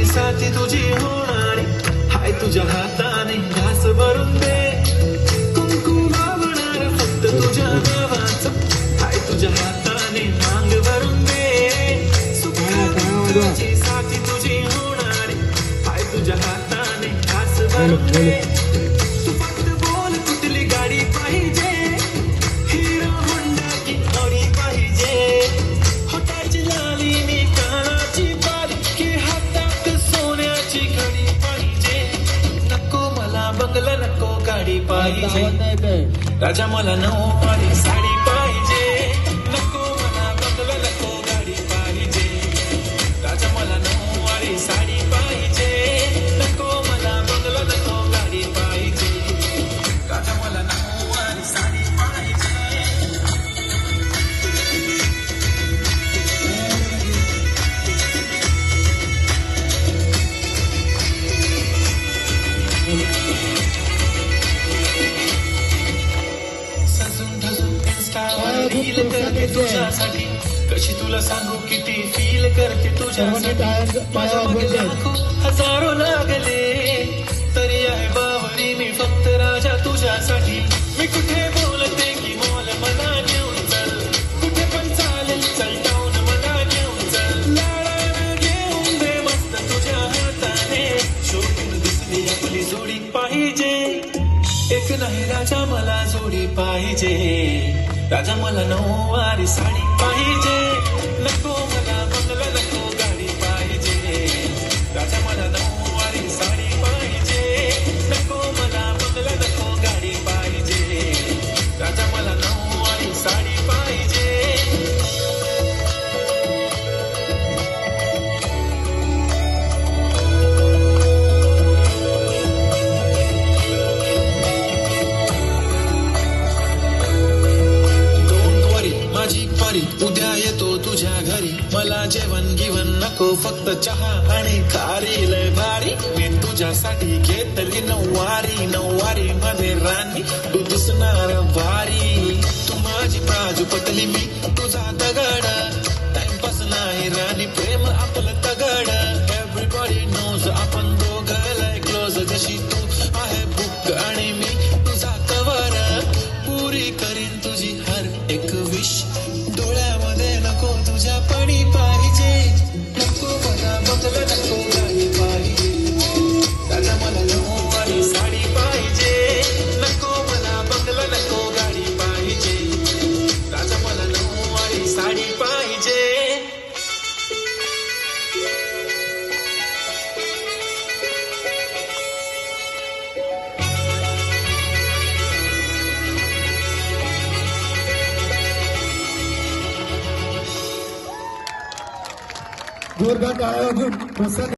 साथी तुझी होणारी हाय तुझ्या हाताने घास भरून दे कुंकुम लावणार फक्त तुझ्या नावाचं हाय तुझ्या हाताने मांग भरून दे सुखाची साथी तुझी होणारी हाय तुझ्या हाताने घास भरून दे तू फक्त बोल कुठली गाडी पाहिजे हिरो होंडा की ऑडी पाहिजे होटाची लाली नी कानाची बाली की हातात सोन्याची घडी पाहिजे नको मला बंगला नको गाडी पाहिजे राजा मला नऊवारी साडी पाहिजे नको मला बंगला नको गाडी पाहिजे राजा मला नऊवारी साडी पाहिजे नको मला बंगला नको गाडी पाहिजे राजा मला नऊवारी साडी पाहिजे सजून धजून इंस्टावर रील करते तुझ्यासाठी कशी तुला सांगू किती फील करते तुझ्यासाठी माझ्या मागे लाखो हजारो लागले तरी आहे बावरी मी फक्त राजा तुझ्यासाठी मी कुठे बोलते की मॉल मला घेऊन चल कुठे पण चालेल चल टाऊन मला घेऊन चल लाडानं घेऊन दे मस्त तुझ्या हाताने शोधून दिसली आपली जोडी पाहिजे एक नाही राजा मला जोडी पाहिजे राजा मला नऊवारी साडी पाहिजे नको मला बंगला नको गाडी पाहिजे राजा मला नऊवारी साडी पाहिजे नको मला बंगला नको गाडी पाहिजे राजा मला नऊवारी साडी पाहिजे माझी पारी उद्या येतो तुझ्या घरी मला जेवण गिवण नको फक्त चहा आणि खारी लय भारी मी तुझ्यासाठी घेतली नऊवारी मध्ये राणी तू दिसणार भारी तू माझी बाजू पटली मी तुझा दगड टाइमपास नाही राणी प्रेम आपलं तगड एव्हरीबॉडी नोज आपण दोघं लय क्लोज जशी तू आहे बुक आणि मी तुझा कवर पुरी करीन तुझी हर एक विश डोळ्यामध्ये नको तुझ्या पाणी पाहिजे नको मला बंगला नको गाडी पाहिजे राजा मला नऊवारी साडी पाहिजे नको मला बंगला नको गाडी पाहिजे राजा मला नऊवारी साडी पाहिजे जोरदार टाळ्या वाजवून